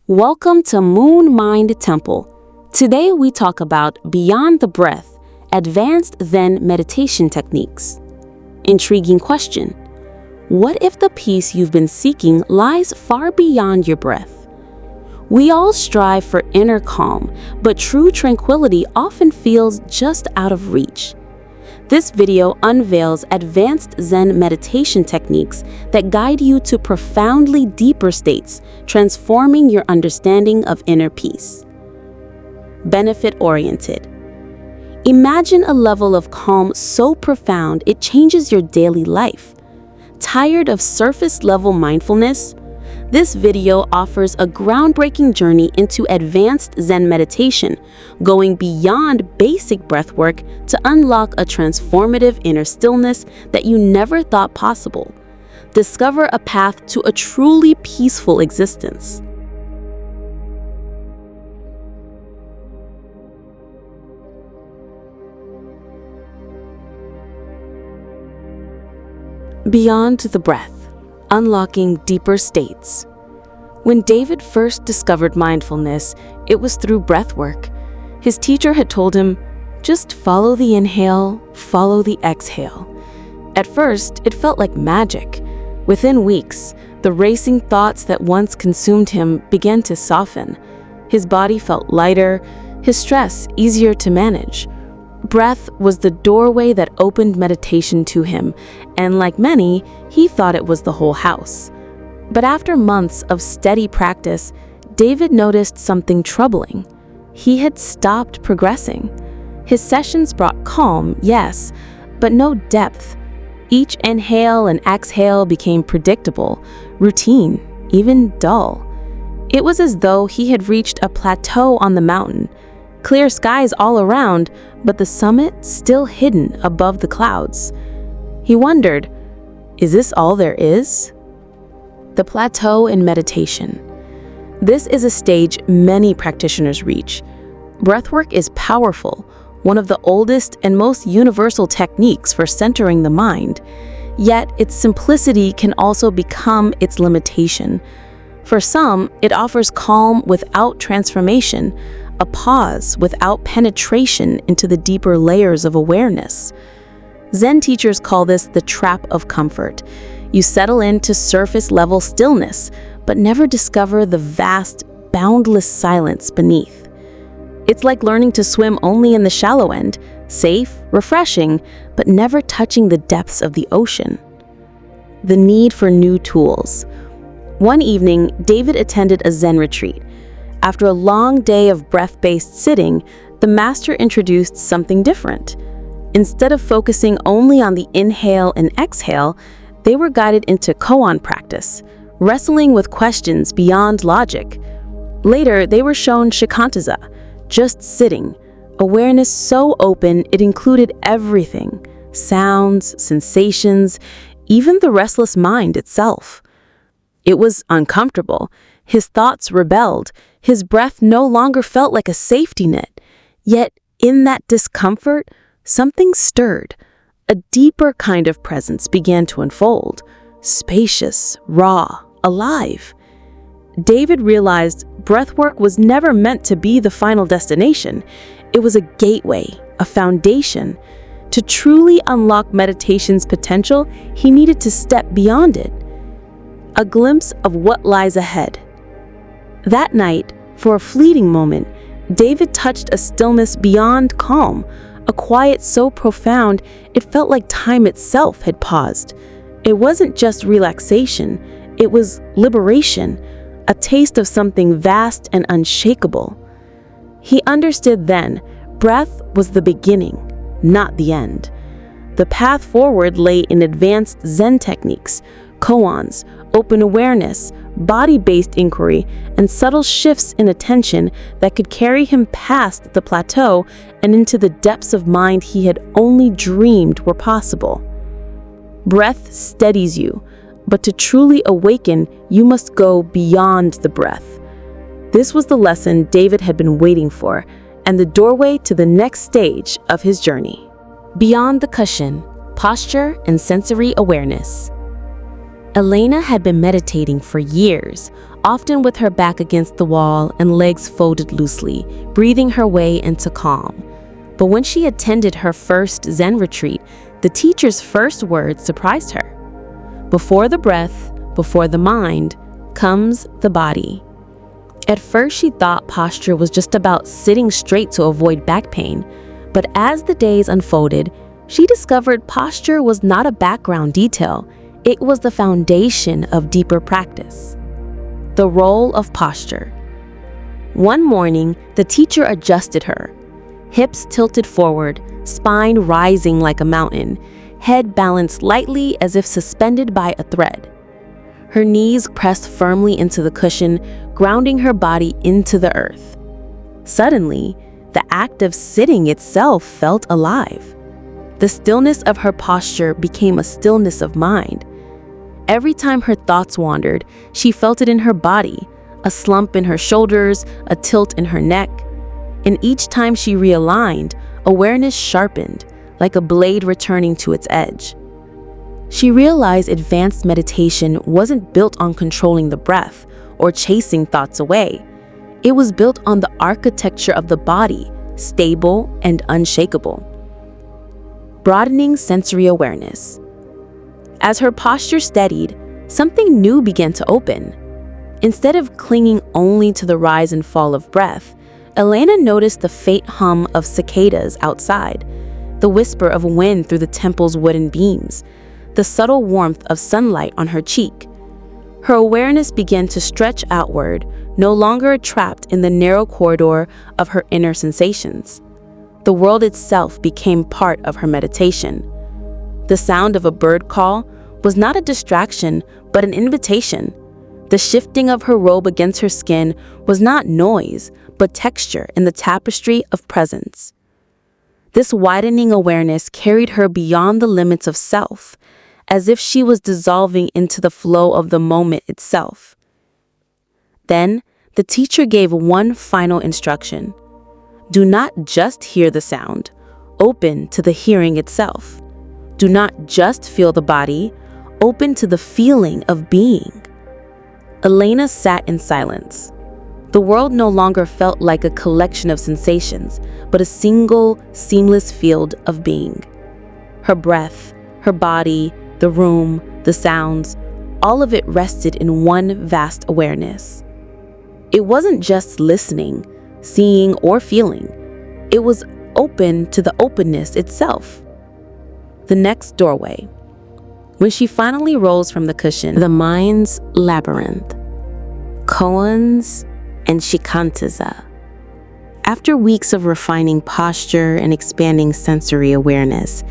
Welcome to MindTemple. Today we talk about Beyond the Breath, Advanced Zen Meditation Techniques. Intriguing question. What if the peace you've been seeking lies far beyond your breath? We all strive for inner calm, but true tranquility often feels just out of reach. This video unveils advanced Zen meditation techniques that guide you to profoundly deeper states, transforming your understanding of inner peace. Benefit-oriented. Imagine a level of calm so profound it changes your daily life. Tired of surface-level mindfulness? This video offers a groundbreaking journey into advanced Zen meditation, going beyond basic breathwork to unlock a transformative inner stillness that you never thought possible. Discover a path to a truly peaceful existence. Beyond the breath. Unlocking deeper states. When David first discovered mindfulness, it was through breathwork. His teacher had told him, just follow the inhale, follow the exhale. At first, it felt like magic. Within weeks, the racing thoughts that once consumed him began to soften. His body felt lighter, his stress easier to manage. Breath was the doorway that opened meditation to him, and like many, he thought it was the whole house. But after months of steady practice, David noticed something troubling. He had stopped progressing. His sessions brought calm, yes, but no depth. Each inhale and exhale became predictable, routine, even dull. It was as though he had reached a plateau on the mountain. Clear skies all around, but the summit still hidden above the clouds. He wondered, is this all there is? The plateau in meditation. This is a stage many practitioners reach. Breathwork is powerful, one of the oldest and most universal techniques for centering the mind. Yet its simplicity can also become its limitation. For some, it offers calm without transformation, a pause without penetration into the deeper layers of awareness. Zen teachers call this the trap of comfort. You settle into surface-level stillness, but never discover the vast, boundless silence beneath. It's like learning to swim only in the shallow end, safe, refreshing, but never touching the depths of the ocean. The need for new tools. One evening, David attended a Zen retreat. After a long day of breath-based sitting, the master introduced something different. Instead of focusing only on the inhale and exhale, they were guided into koan practice, wrestling with questions beyond logic. Later, they were shown shikantaza, just sitting, awareness so open it included everything, sounds, sensations, even the restless mind itself. It was uncomfortable. His thoughts rebelled. His breath no longer felt like a safety net. Yet, in that discomfort, something stirred. A deeper kind of presence began to unfold, spacious, raw, alive. David realized breathwork was never meant to be the final destination. It was a gateway, a foundation. To truly unlock meditation's potential, he needed to step beyond it. A glimpse of what lies ahead. That night, for a fleeting moment, David touched a stillness beyond calm, a quiet so profound it felt like time itself had paused. It wasn't just relaxation, it was liberation, a taste of something vast and unshakable. He understood then, breath was the beginning, not the end. The path forward lay in advanced Zen techniques, koans, open awareness, body-based inquiry, and subtle shifts in attention that could carry him past the plateau and into the depths of mind he had only dreamed were possible. Breath steadies you, but to truly awaken, you must go beyond the breath. This was the lesson David had been waiting for, and the doorway to the next stage of his journey. Beyond the cushion, posture and sensory awareness. Elena had been meditating for years, often with her back against the wall and legs folded loosely, breathing her way into calm. But when she attended her first Zen retreat, the teacher's first words surprised her. Before the breath, before the mind, comes the body. At first, she thought posture was just about sitting straight to avoid back pain, but as the days unfolded, she discovered posture was not a background detail. It was the foundation of deeper practice. The role of posture. One morning, the teacher adjusted her. Hips tilted forward, spine rising like a mountain, head balanced lightly as if suspended by a thread. Her knees pressed firmly into the cushion, grounding her body into the earth. Suddenly, the act of sitting itself felt alive. The stillness of her posture became a stillness of mind. Every time her thoughts wandered, she felt it in her body, a slump in her shoulders, a tilt in her neck. And each time she realigned, awareness sharpened, like a blade returning to its edge. She realized advanced meditation wasn't built on controlling the breath or chasing thoughts away. It was built on the architecture of the body, stable and unshakable. Broadening sensory awareness. As her posture steadied, something new began to open. Instead of clinging only to the rise and fall of breath, Elena noticed the faint hum of cicadas outside, the whisper of wind through the temple's wooden beams, the subtle warmth of sunlight on her cheek. Her awareness began to stretch outward, no longer trapped in the narrow corridor of her inner sensations. The world itself became part of her meditation. The sound of a bird call was not a distraction, but an invitation. The shifting of her robe against her skin was not noise, but texture in the tapestry of presence. This widening awareness carried her beyond the limits of self, as if she was dissolving into the flow of the moment itself. Then, the teacher gave one final instruction. Do not just hear the sound, open to the hearing itself. Do not just feel the body, open to the feeling of being. Elena sat in silence. The world no longer felt like a collection of sensations, but a single, seamless field of being. Her breath, her body, the room, the sounds, all of it rested in one vast awareness. It wasn't just listening, seeing, or feeling. It was open to the openness itself. The next doorway. When she finally rose from the cushion, the mind's labyrinth, koans and shikantaza. After weeks of refining posture and expanding sensory awareness,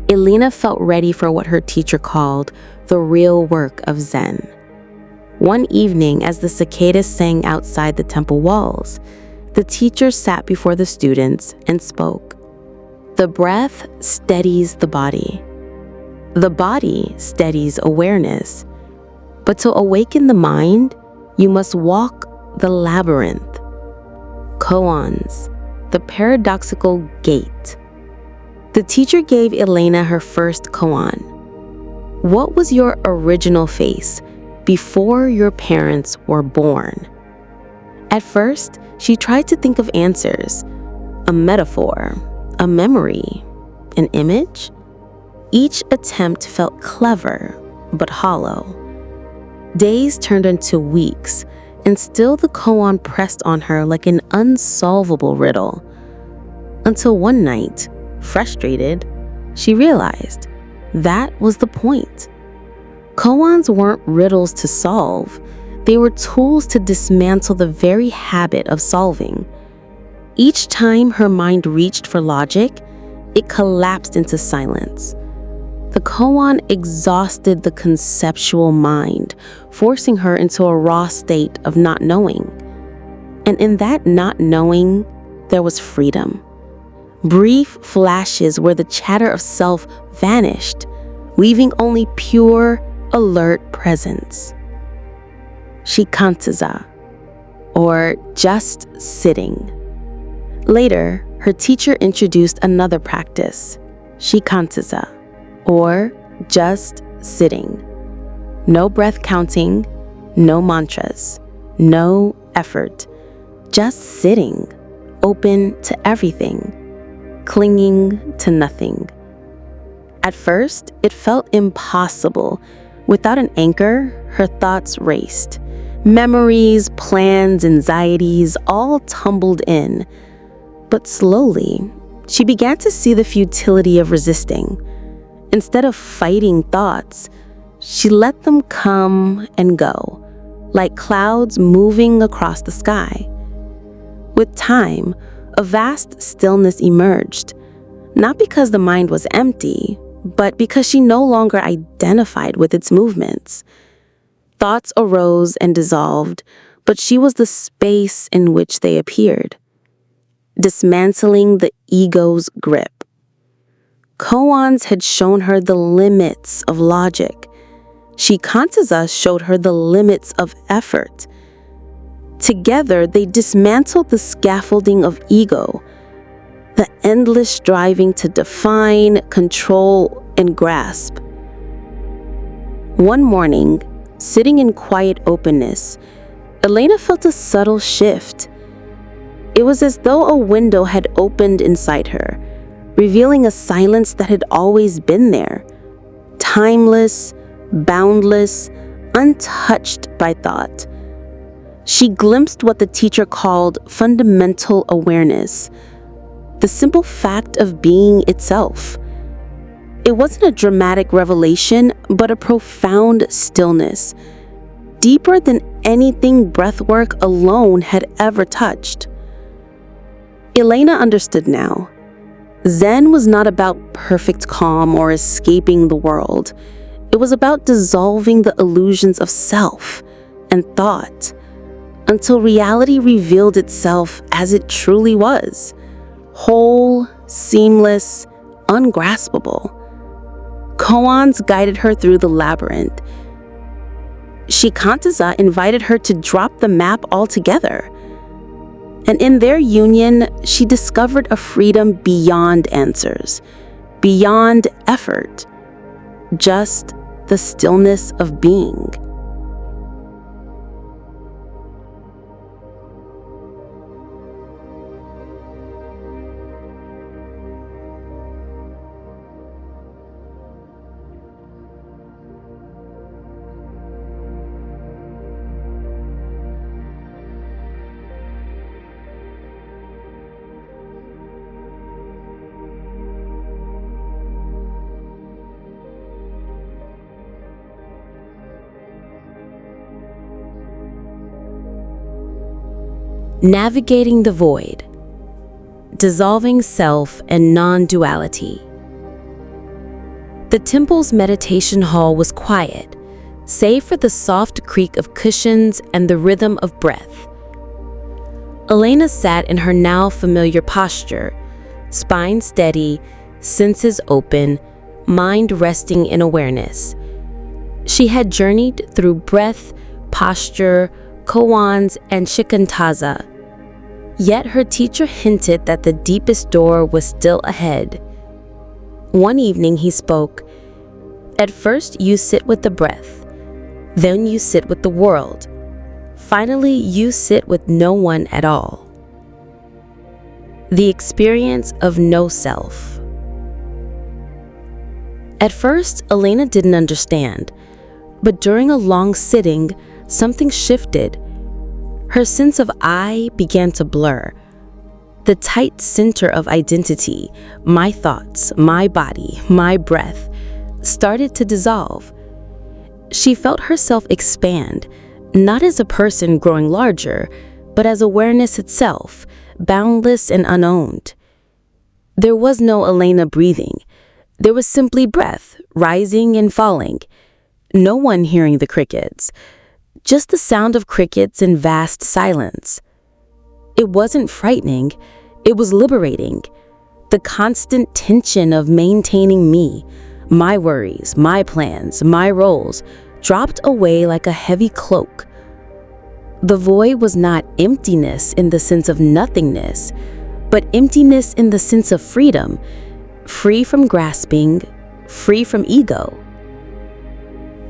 Elena felt ready for what her teacher called the real work of Zen. One evening, as the cicadas sang outside the temple walls, the teacher sat before the students and spoke. The breath steadies the body. The body steadies awareness. But to awaken the mind, you must walk the labyrinth. Koans, the paradoxical gate. The teacher gave Elena her first koan. What was your original face before your parents were born? At first, she tried to think of answers. A metaphor, a memory, an image. Each attempt felt clever, but hollow. Days turned into weeks, and still the koan pressed on her like an unsolvable riddle. Until one night, frustrated, she realized that was the point. Koans weren't riddles to solve. They were tools to dismantle the very habit of solving. Each time her mind reached for logic, it collapsed into silence. The koan exhausted the conceptual mind, forcing her into a raw state of not knowing. And in that not knowing, there was freedom. Brief flashes where the chatter of self vanished, leaving only pure, alert presence. Shikantaza, or just sitting. Later, her teacher introduced another practice, shikantaza, or just sitting. No breath counting, no mantras, no effort, just sitting, open to everything, clinging to nothing. At first, it felt impossible. Without an anchor, her thoughts raced. Memories, plans, anxieties, all tumbled in. But slowly, she began to see the futility of resisting. Instead of fighting thoughts, she let them come and go, like clouds moving across the sky. With time, a vast stillness emerged, not because the mind was empty, but because she no longer identified with its movements. Thoughts arose and dissolved, but she was the space in which they appeared, dismantling the ego's grip. Koans had shown her the limits of logic. Shikantaza showed her the limits of effort. Together, they dismantled the scaffolding of ego, the endless striving to define, control, and grasp. One morning, sitting in quiet openness, Elena felt a subtle shift. It was as though a window had opened inside her, revealing a silence that had always been there, timeless, boundless, untouched by thought. She glimpsed what the teacher called fundamental awareness, the simple fact of being itself. It wasn't a dramatic revelation, but a profound stillness, deeper than anything breathwork alone had ever touched. Elena understood now. Zen was not about perfect calm or escaping the world. It was about dissolving the illusions of self and thought until reality revealed itself as it truly was, whole, seamless, ungraspable. Koans guided her through the labyrinth. Shikantaza invited her to drop the map altogether. And in their union, she discovered a freedom beyond answers, beyond effort, just the stillness of being. Navigating the void, dissolving self and non-duality. The temple's meditation hall was quiet, save for the soft creak of cushions and the rhythm of breath. Elena sat in her now familiar posture, spine steady, senses open, mind resting in awareness. She had journeyed through breath, posture, koans, and shikantaza. Yet her teacher hinted that the deepest door was still ahead. One evening he spoke, "At first you sit with the breath, then you sit with the world. Finally, you sit with no one at all." The experience of no self. At first, Elena didn't understand, but during a long sitting, something shifted. Her sense of I began to blur. The tight center of identity, my thoughts, my body, my breath, started to dissolve. She felt herself expand, not as a person growing larger, but as awareness itself, boundless and unowned. There was no Elena breathing. There was simply breath, rising and falling. No one hearing the crickets. Just the sound of crickets in vast silence. It wasn't frightening, it was liberating. The constant tension of maintaining me, my worries, my plans, my roles, dropped away like a heavy cloak. The void was not emptiness in the sense of nothingness, but emptiness in the sense of freedom, free from grasping, free from ego.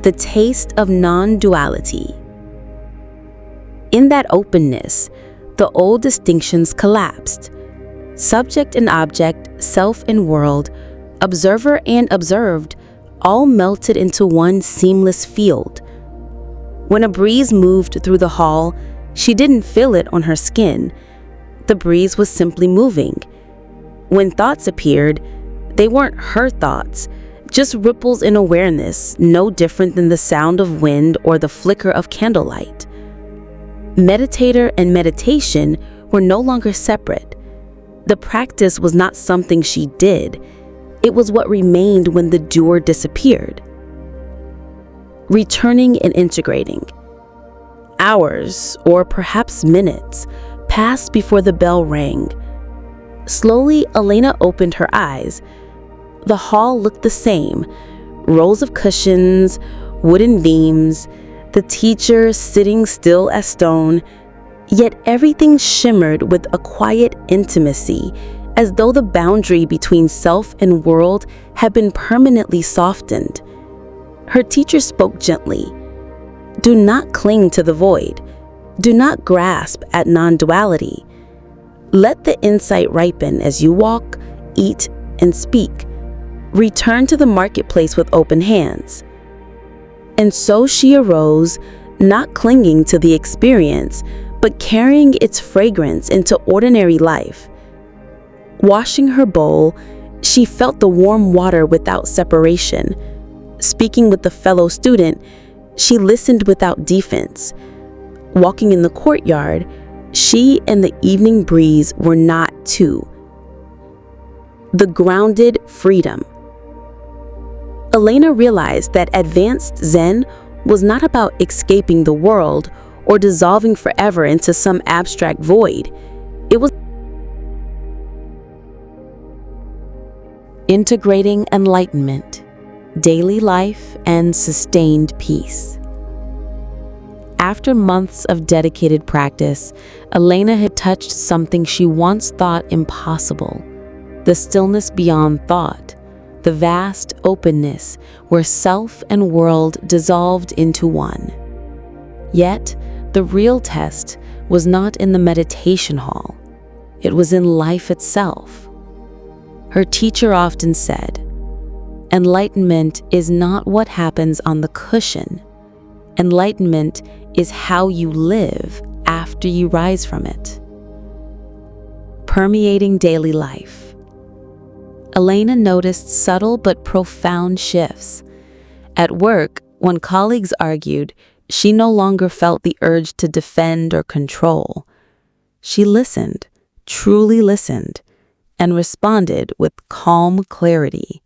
The taste of non-duality. In that openness, the old distinctions collapsed. Subject and object, self and world, observer and observed, all melted into one seamless field. When a breeze moved through the hall, she didn't feel it on her skin. The breeze was simply moving. When thoughts appeared, they weren't her thoughts, just ripples in awareness, no different than the sound of wind or the flicker of candlelight. Meditator and meditation were no longer separate. The practice was not something she did. It was what remained when the doer disappeared. Returning and integrating. Hours, or perhaps minutes, passed before the bell rang. Slowly, Elena opened her eyes. The hall looked the same. Rows of cushions, wooden beams, the teacher sitting still as stone, yet everything shimmered with a quiet intimacy, as though the boundary between self and world had been permanently softened. Her teacher spoke gently. Do not cling to the void. Do not grasp at non-duality. Let the insight ripen as you walk, eat, and speak. Return to the marketplace with open hands. And so she arose, not clinging to the experience, but carrying its fragrance into ordinary life. Washing her bowl, she felt the warm water without separation. Speaking with the fellow student, she listened without defense. Walking in the courtyard, she and the evening breeze were not two. The grounded freedom. Elena realized that advanced Zen was not about escaping the world or dissolving forever into some abstract void. It was integrating enlightenment, daily life, and sustained peace. After months of dedicated practice, Elena had touched something she once thought impossible: the stillness beyond thought, the vast openness where self and world dissolved into one. Yet, the real test was not in the meditation hall. It was in life itself. Her teacher often said, "Enlightenment is not what happens on the cushion. Enlightenment is how you live after you rise from it." Permeating daily life. Elena noticed subtle but profound shifts. At work, when colleagues argued, she no longer felt the urge to defend or control. She listened, truly listened, and responded with calm clarity.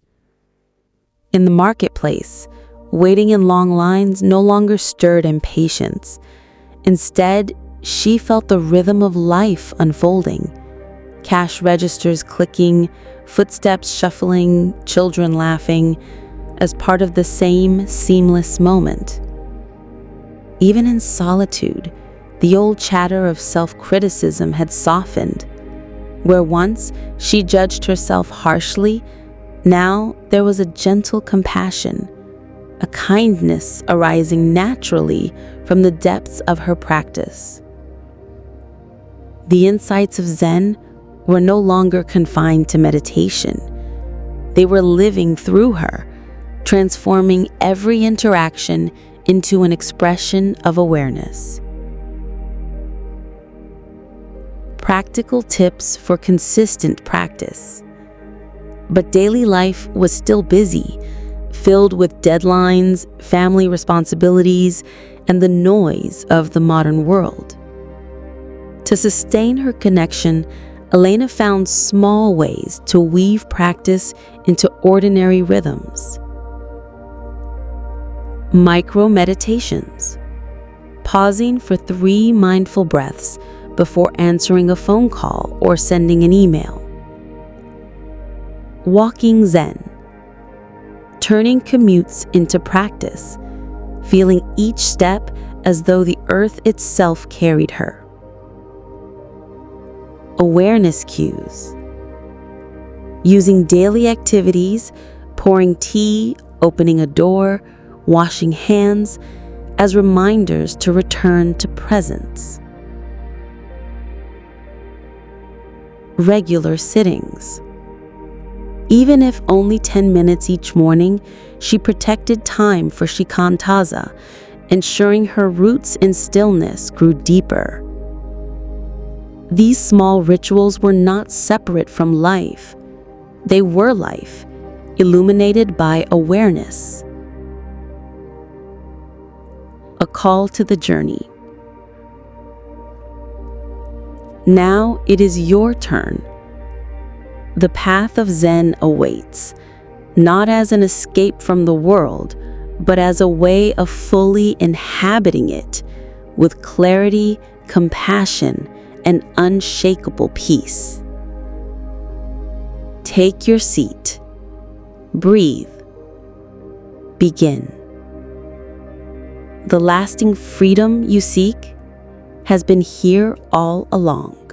In the marketplace, waiting in long lines no longer stirred impatience. Instead, she felt the rhythm of life unfolding. Cash registers clicking, footsteps shuffling, children laughing, as part of the same seamless moment. Even in solitude, the old chatter of self-criticism had softened. Where once she judged herself harshly, now there was a gentle compassion, a kindness arising naturally from the depths of her practice. The insights of Zen were no longer confined to meditation. They were living through her, transforming every interaction into an expression of awareness. Practical tips for consistent practice. But daily life was still busy, filled with deadlines, family responsibilities, and the noise of the modern world. To sustain her connection, Elena found small ways to weave practice into ordinary rhythms. Micro-meditations. Pausing for 3 mindful breaths before answering a phone call or sending an email. Walking Zen. Turning commutes into practice, feeling each step as though the earth itself carried her. Awareness cues. Using daily activities, pouring tea, opening a door, washing hands, as reminders to return to presence. Regular sittings. Even if only 10 minutes each morning, she protected time for shikantaza, ensuring her roots in stillness grew deeper. These small rituals were not separate from life. They were life, illuminated by awareness. A call to the journey. Now it is your turn. The path of Zen awaits, not as an escape from the world, but as a way of fully inhabiting it with clarity, compassion, and unshakable peace. Take your seat. Breathe. Begin. The lasting freedom you seek has been here all along.